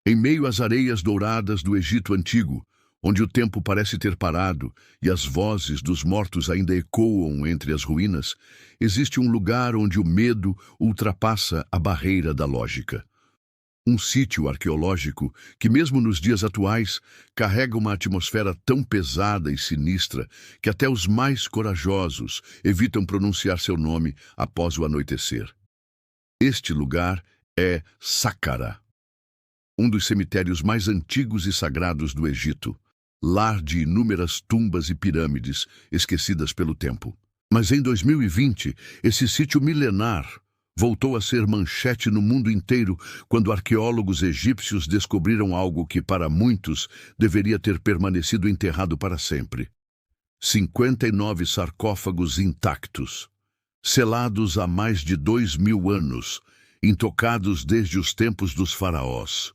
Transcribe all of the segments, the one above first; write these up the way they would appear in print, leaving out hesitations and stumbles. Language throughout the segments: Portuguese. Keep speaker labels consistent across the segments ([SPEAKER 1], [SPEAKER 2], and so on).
[SPEAKER 1] Em meio às areias douradas do Egito Antigo, onde o tempo parece ter parado e as vozes dos mortos ainda ecoam entre as ruínas, existe um lugar onde o medo ultrapassa a barreira da lógica. Um sítio arqueológico que, mesmo nos dias atuais, carrega uma atmosfera tão pesada e sinistra que até os mais corajosos evitam pronunciar seu nome após o anoitecer. Este lugar é Saqqara, um dos cemitérios mais antigos e sagrados do Egito, lar de inúmeras tumbas e pirâmides esquecidas pelo tempo. Mas em 2020, esse sítio milenar voltou a ser manchete no mundo inteiro quando arqueólogos egípcios descobriram algo que, para muitos, deveria ter permanecido enterrado para sempre. 59 sarcófagos intactos, selados há mais de 2000 anos, intocados desde os tempos dos faraós.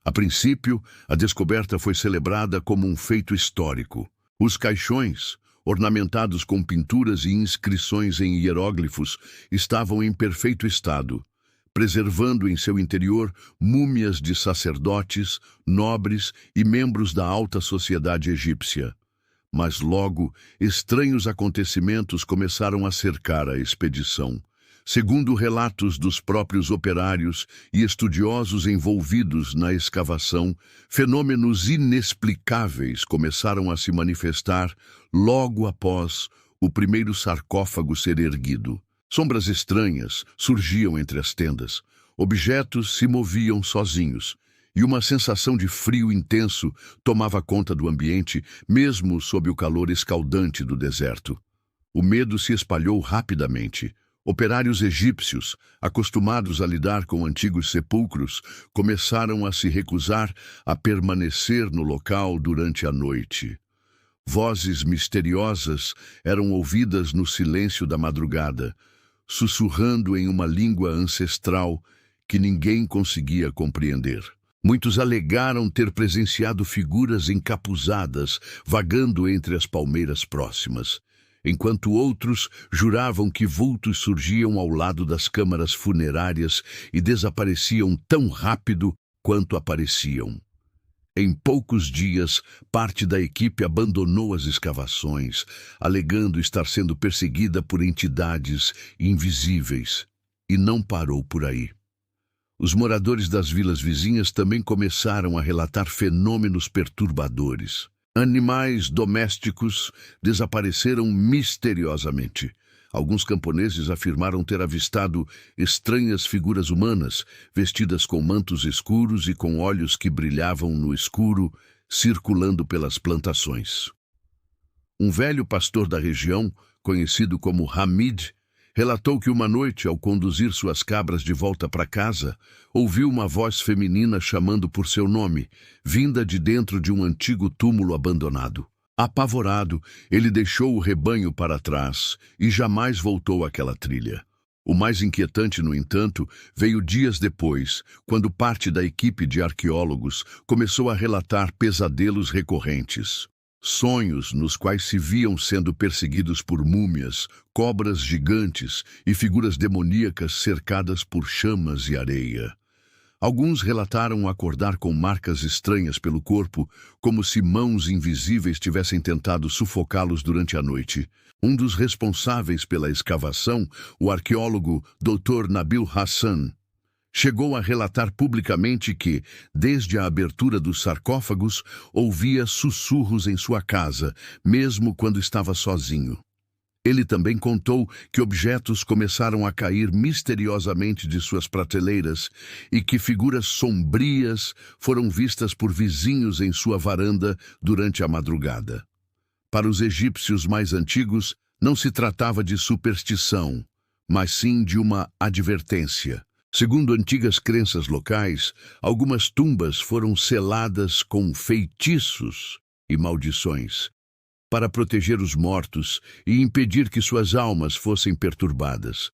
[SPEAKER 1] A princípio, a descoberta foi celebrada como um feito histórico. Os caixões, ornamentados com pinturas e inscrições em hieróglifos, estavam em perfeito estado, preservando em seu interior múmias de sacerdotes, nobres e membros da alta sociedade egípcia. Mas logo, estranhos acontecimentos começaram a cercar a expedição. Segundo relatos dos próprios operários e estudiosos envolvidos na escavação, fenômenos inexplicáveis começaram a se manifestar logo após o primeiro sarcófago ser erguido. Sombras estranhas surgiam entre as tendas, objetos se moviam sozinhos, e uma sensação de frio intenso tomava conta do ambiente, mesmo sob o calor escaldante do deserto. O medo se espalhou rapidamente. Operários egípcios, acostumados a lidar com antigos sepulcros, começaram a se recusar a permanecer no local durante a noite. Vozes misteriosas eram ouvidas no silêncio da madrugada, sussurrando em uma língua ancestral que ninguém conseguia compreender. Muitos alegaram ter presenciado figuras encapuzadas vagando entre as palmeiras próximas, enquanto outros juravam que vultos surgiam ao lado das câmaras funerárias e desapareciam tão rápido quanto apareciam. Em poucos dias, parte da equipe abandonou as escavações, alegando estar sendo perseguida por entidades invisíveis, e não parou por aí. Os moradores das vilas vizinhas também começaram a relatar fenômenos perturbadores. Animais domésticos desapareceram misteriosamente. Alguns camponeses afirmaram ter avistado estranhas figuras humanas, vestidas com mantos escuros e com olhos que brilhavam no escuro, circulando pelas plantações. Um velho pastor da região, conhecido como Hamid, relatou que uma noite, ao conduzir suas cabras de volta para casa, ouviu uma voz feminina chamando por seu nome, vinda de dentro de um antigo túmulo abandonado. Apavorado, ele deixou o rebanho para trás e jamais voltou àquela trilha. O mais inquietante, no entanto, veio dias depois, quando parte da equipe de arqueólogos começou a relatar pesadelos recorrentes. Sonhos nos quais se viam sendo perseguidos por múmias, cobras gigantes e figuras demoníacas cercadas por chamas e areia. Alguns relataram acordar com marcas estranhas pelo corpo, como se mãos invisíveis tivessem tentado sufocá-los durante a noite. Um dos responsáveis pela escavação, o arqueólogo Dr. Nabil Hassan, chegou a relatar publicamente que, desde a abertura dos sarcófagos, ouvia sussurros em sua casa, mesmo quando estava sozinho. Ele também contou que objetos começaram a cair misteriosamente de suas prateleiras e que figuras sombrias foram vistas por vizinhos em sua varanda durante a madrugada. Para os egípcios mais antigos, não se tratava de superstição, mas sim de uma advertência. Segundo antigas crenças locais, algumas tumbas foram seladas com feitiços e maldições, para proteger os mortos e impedir que suas almas fossem perturbadas.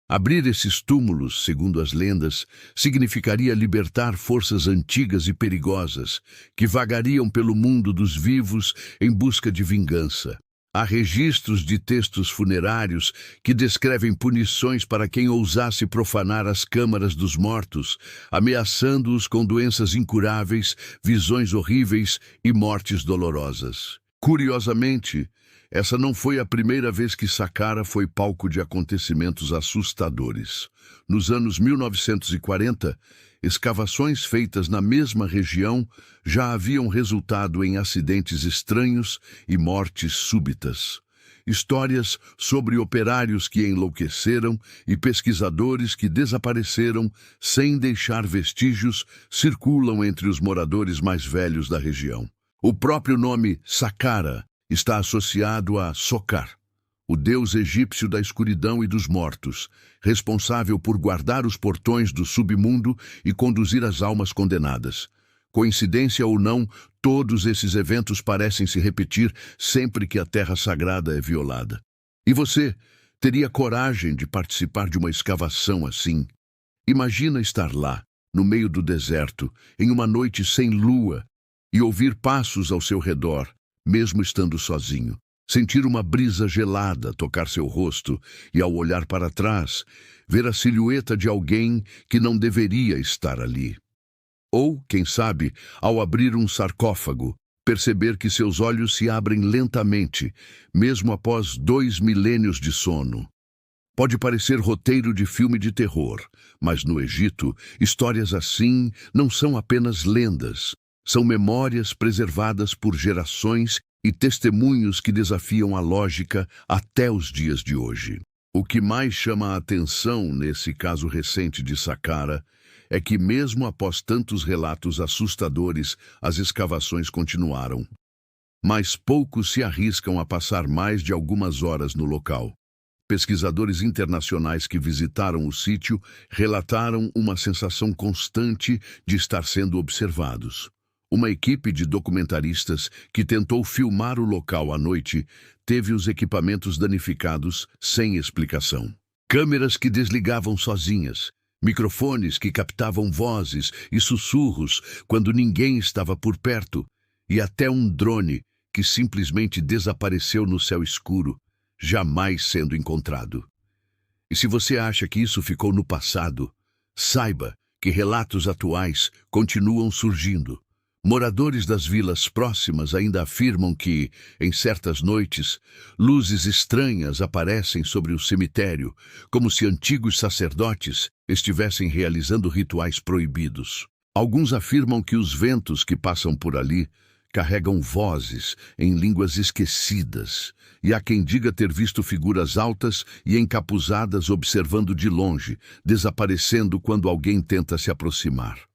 [SPEAKER 1] Abrir esses túmulos, segundo as lendas, significaria libertar forças antigas e perigosas que vagariam pelo mundo dos vivos em busca de vingança. Há registros de textos funerários que descrevem punições para quem ousasse profanar as câmaras dos mortos, ameaçando-os com doenças incuráveis, visões horríveis e mortes dolorosas. Curiosamente, essa não foi a primeira vez que Saqqara foi palco de acontecimentos assustadores. Nos anos 1940, escavações feitas na mesma região já haviam resultado em acidentes estranhos e mortes súbitas. Histórias sobre operários que enlouqueceram e pesquisadores que desapareceram sem deixar vestígios circulam entre os moradores mais velhos da região. O próprio nome Saqqara está associado a Sokar, o deus egípcio da escuridão e dos mortos, responsável por guardar os portões do submundo e conduzir as almas condenadas. Coincidência ou não, todos esses eventos parecem se repetir sempre que a terra sagrada é violada. E você teria coragem de participar de uma escavação assim? Imagina estar lá, no meio do deserto, em uma noite sem lua, e ouvir passos ao seu redor, mesmo estando sozinho. Sentir uma brisa gelada tocar seu rosto e, ao olhar para trás, ver a silhueta de alguém que não deveria estar ali. Ou, quem sabe, ao abrir um sarcófago, perceber que seus olhos se abrem lentamente, mesmo após 2 milênios de sono. Pode parecer roteiro de filme de terror, mas no Egito, histórias assim não são apenas lendas. São memórias preservadas por gerações e testemunhos que desafiam a lógica até os dias de hoje. O que mais chama a atenção nesse caso recente de Saqqara é que, mesmo após tantos relatos assustadores, as escavações continuaram. Mas poucos se arriscam a passar mais de algumas horas no local. Pesquisadores internacionais que visitaram o sítio relataram uma sensação constante de estar sendo observados. Uma equipe de documentaristas que tentou filmar o local à noite teve os equipamentos danificados sem explicação. Câmeras que desligavam sozinhas, microfones que captavam vozes e sussurros quando ninguém estava por perto, e até um drone que simplesmente desapareceu no céu escuro, jamais sendo encontrado. E se você acha que isso ficou no passado, saiba que relatos atuais continuam surgindo. Moradores das vilas próximas ainda afirmam que, em certas noites, luzes estranhas aparecem sobre o cemitério, como se antigos sacerdotes estivessem realizando rituais proibidos. Alguns afirmam que os ventos que passam por ali carregam vozes em línguas esquecidas, e há quem diga ter visto figuras altas e encapuzadas observando de longe, desaparecendo quando alguém tenta se aproximar.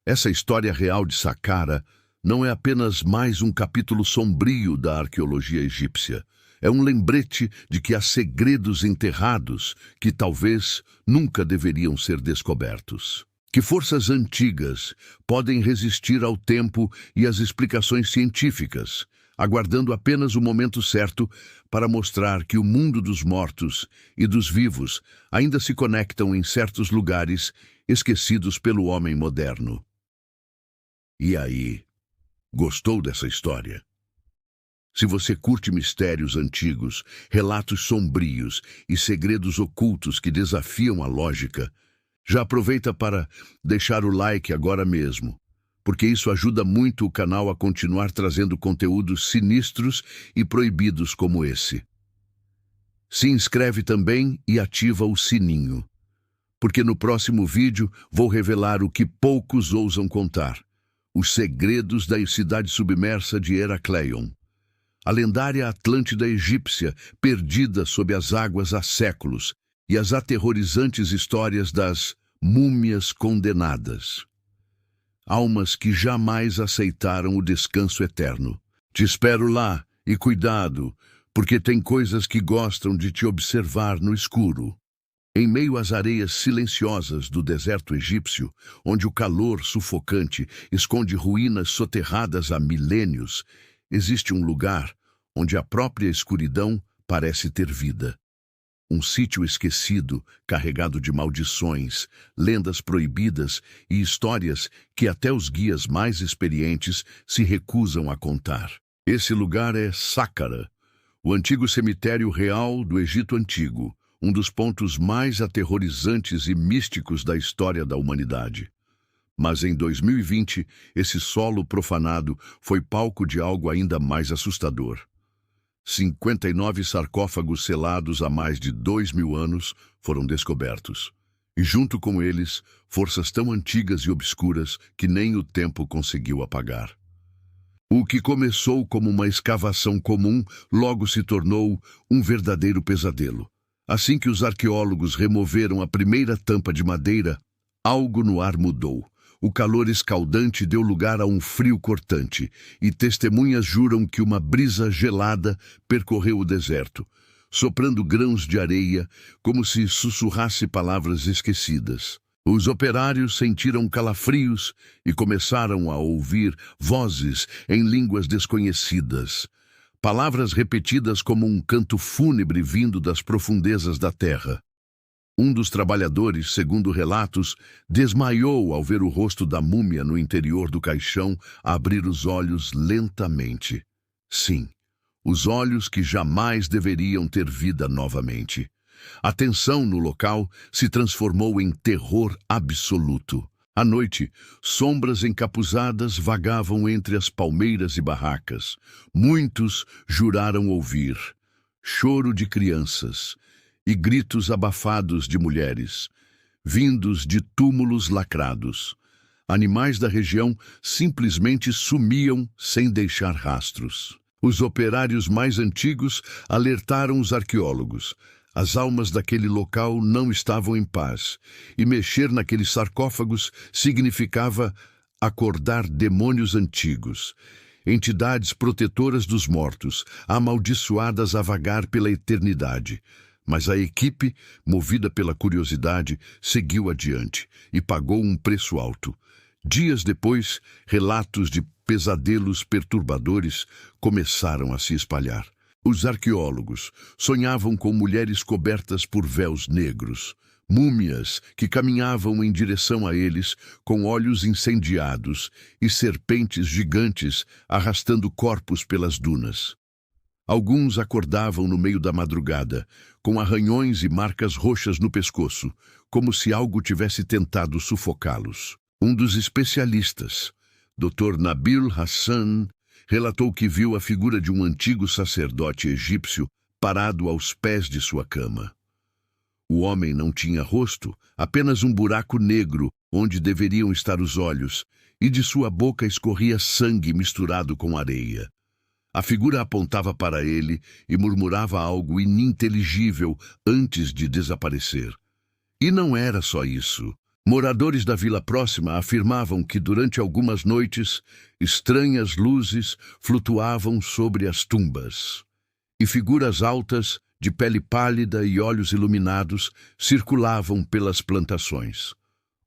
[SPEAKER 1] Essa história real de Saqqara não é apenas mais um capítulo sombrio da arqueologia egípcia. É um lembrete de que há segredos enterrados que talvez nunca deveriam ser descobertos. Que forças antigas podem resistir ao tempo e às explicações científicas, aguardando apenas o momento certo para mostrar que o mundo dos mortos e dos vivos ainda se conectam em certos lugares esquecidos pelo homem moderno. E aí, gostou dessa história? Se você curte mistérios antigos, relatos sombrios e segredos ocultos que desafiam a lógica, já aproveita para deixar o like agora mesmo, porque isso ajuda muito o canal a continuar trazendo conteúdos sinistros e proibidos como esse. Se inscreve também e ativa o sininho, porque no próximo vídeo vou revelar o que poucos ousam contar. Os segredos da cidade submersa de Heracleion, a lendária Atlântida egípcia perdida sob as águas há séculos, e as aterrorizantes histórias das múmias condenadas. Almas que jamais aceitaram o descanso eterno. Te espero lá, e cuidado, porque tem coisas que gostam de te observar no escuro. Em meio às areias silenciosas do deserto egípcio, onde o calor sufocante esconde ruínas soterradas há milênios, existe um lugar onde a própria escuridão parece ter vida. Um sítio esquecido, carregado de maldições, lendas proibidas e histórias que até os guias mais experientes se recusam a contar. Esse lugar é Saqqara, O antigo cemitério real do Egito Antigo, um dos pontos mais aterrorizantes e místicos da história da humanidade. Mas em 2020, esse solo profanado foi palco de algo ainda mais assustador. 59 sarcófagos selados há mais de 2.000 anos foram descobertos. E junto com eles, forças tão antigas e obscuras que nem o tempo conseguiu apagar. O que começou como uma escavação comum, logo se tornou um verdadeiro pesadelo. Assim que os arqueólogos removeram a primeira tampa de madeira, algo no ar mudou. O calor escaldante deu lugar a um frio cortante, e testemunhas juram que uma brisa gelada percorreu o deserto, soprando grãos de areia como se sussurrasse palavras esquecidas. Os operários sentiram calafrios e começaram a ouvir vozes em línguas desconhecidas, palavras repetidas como um canto fúnebre vindo das profundezas da terra. Um dos trabalhadores, segundo relatos, desmaiou ao ver o rosto da múmia no interior do caixão abrir os olhos lentamente. Sim, os olhos que jamais deveriam ter vida novamente. A tensão no local se transformou em terror absoluto. À noite, sombras encapuzadas vagavam entre as palmeiras e barracas. Muitos juraram ouvir choro de crianças e gritos abafados de mulheres, vindos de túmulos lacrados. Animais da região simplesmente sumiam sem deixar rastros. Os operários mais antigos alertaram os arqueólogos. As almas daquele local não estavam em paz, e mexer naqueles sarcófagos significava acordar demônios antigos, entidades protetoras dos mortos, amaldiçoadas a vagar pela eternidade. Mas a equipe, movida pela curiosidade, seguiu adiante e pagou um preço alto. Dias depois, relatos de pesadelos perturbadores começaram a se espalhar. Os arqueólogos sonhavam com mulheres cobertas por véus negros, múmias que caminhavam em direção a eles com olhos incendiados e serpentes gigantes arrastando corpos pelas dunas. Alguns acordavam no meio da madrugada, com arranhões e marcas roxas no pescoço, como se algo tivesse tentado sufocá-los. Um dos especialistas, Dr. Nabil Hassan, relatou que viu a figura de um antigo sacerdote egípcio parado aos pés de sua cama. O homem não tinha rosto, apenas um buraco negro onde deveriam estar os olhos, e de sua boca escorria sangue misturado com areia. A figura apontava para ele e murmurava algo ininteligível antes de desaparecer. E não era só isso. Moradores da vila próxima afirmavam que durante algumas noites, estranhas luzes flutuavam sobre as tumbas, e figuras altas, de pele pálida e olhos iluminados, circulavam pelas plantações.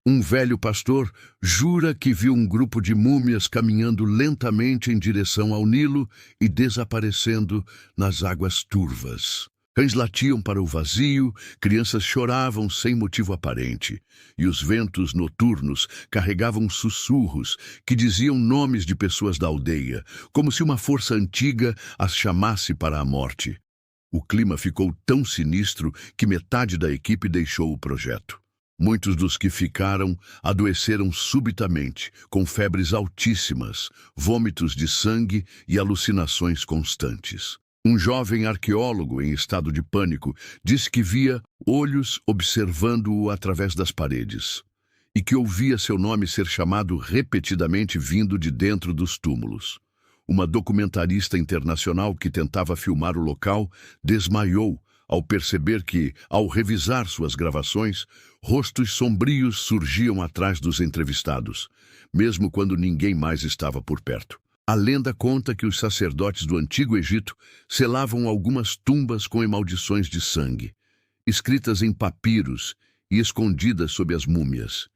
[SPEAKER 1] Um velho pastor jura que viu um grupo de múmias caminhando lentamente em direção ao Nilo e desaparecendo nas águas turvas. Cães latiam para o vazio, crianças choravam sem motivo aparente, e os ventos noturnos carregavam sussurros que diziam nomes de pessoas da aldeia, como se uma força antiga as chamasse para a morte. O clima ficou tão sinistro que metade da equipe deixou o projeto. Muitos dos que ficaram adoeceram subitamente, com febres altíssimas, vômitos de sangue e alucinações constantes. Um jovem arqueólogo em estado de pânico disse que via olhos observando-o através das paredes e que ouvia seu nome ser chamado repetidamente vindo de dentro dos túmulos. Uma documentarista internacional que tentava filmar o local desmaiou ao perceber que, ao revisar suas gravações, rostos sombrios surgiam atrás dos entrevistados, mesmo quando ninguém mais estava por perto. A lenda conta que os sacerdotes do Antigo Egito selavam algumas tumbas com maldições de sangue, escritas em papiros e escondidas sob as múmias.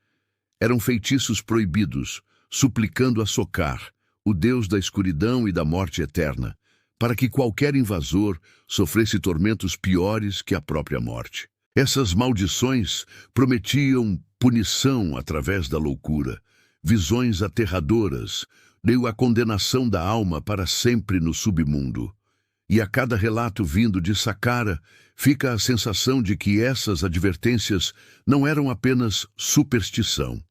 [SPEAKER 1] Eram feitiços proibidos, suplicando a Sokar, o deus da escuridão e da morte eterna, para que qualquer invasor sofresse tormentos piores que a própria morte. Essas maldições prometiam punição através da loucura, visões aterradoras, deu a condenação da alma para sempre no submundo. E a cada relato vindo de Saqqara, fica a sensação de que essas advertências não eram apenas superstição.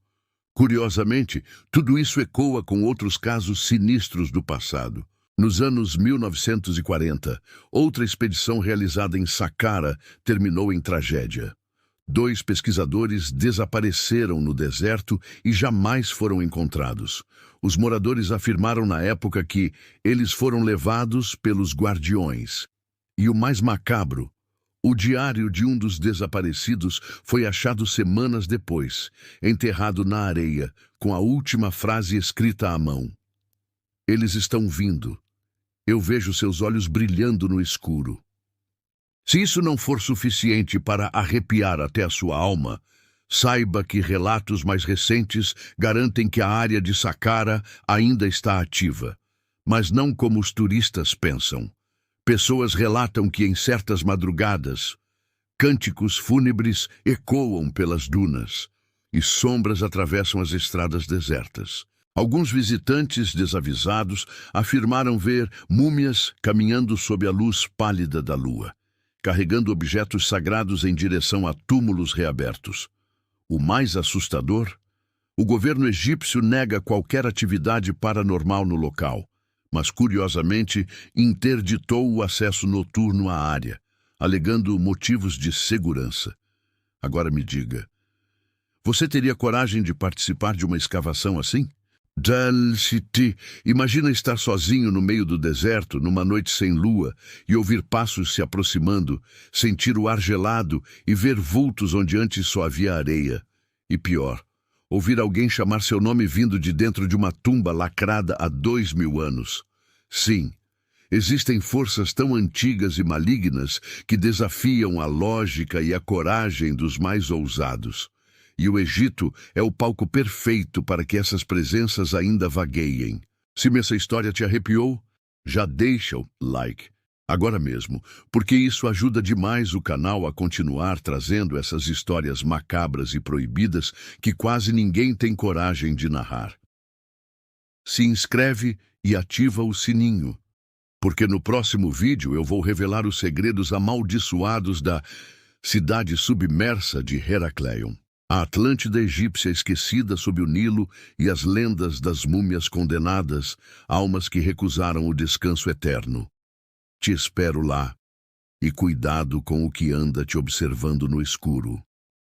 [SPEAKER 1] Curiosamente, tudo isso ecoa com outros casos sinistros do passado. Nos anos 1940, outra expedição realizada em Saqqara terminou em tragédia. 2 pesquisadores desapareceram no deserto e jamais foram encontrados. Os moradores afirmaram na época que eles foram levados pelos guardiões. E o mais macabro, o diário de um dos desaparecidos foi achado semanas depois, enterrado na areia, com a última frase escrita à mão. Eles estão vindo. Eu vejo seus olhos brilhando no escuro. Se isso não for suficiente para arrepiar até a sua alma, saiba que relatos mais recentes garantem que a área de Saqqara ainda está ativa, mas não como os turistas pensam. Pessoas relatam que em certas madrugadas, cânticos fúnebres ecoam pelas dunas e sombras atravessam as estradas desertas. Alguns visitantes desavisados afirmaram ver múmias caminhando sob a luz pálida da lua, carregando objetos sagrados em direção a túmulos reabertos. O mais assustador, o governo egípcio nega qualquer atividade paranormal no local, mas curiosamente interditou o acesso noturno à área, alegando motivos de segurança. Agora me diga, você teria coragem de participar de uma escavação assim? Dal-Siti, imagina estar sozinho no meio do deserto, numa noite sem lua, e ouvir passos se aproximando, sentir o ar gelado e ver vultos onde antes só havia areia. E pior, ouvir alguém chamar seu nome vindo de dentro de uma tumba lacrada há 2000 anos. Sim, existem forças tão antigas e malignas que desafiam a lógica e a coragem dos mais ousados. E o Egito é o palco perfeito para que essas presenças ainda vagueiem. Se essa história te arrepiou, já deixa o like agora mesmo, porque isso ajuda demais o canal a continuar trazendo essas histórias macabras e proibidas que quase ninguém tem coragem de narrar. Se inscreve e ativa o sininho, porque no próximo vídeo eu vou revelar os segredos amaldiçoados da cidade submersa de Heracleion. A Atlântida egípcia esquecida sob o Nilo e as lendas das múmias condenadas, almas que recusaram o descanso eterno. Te espero lá, e cuidado com o que anda te observando no escuro.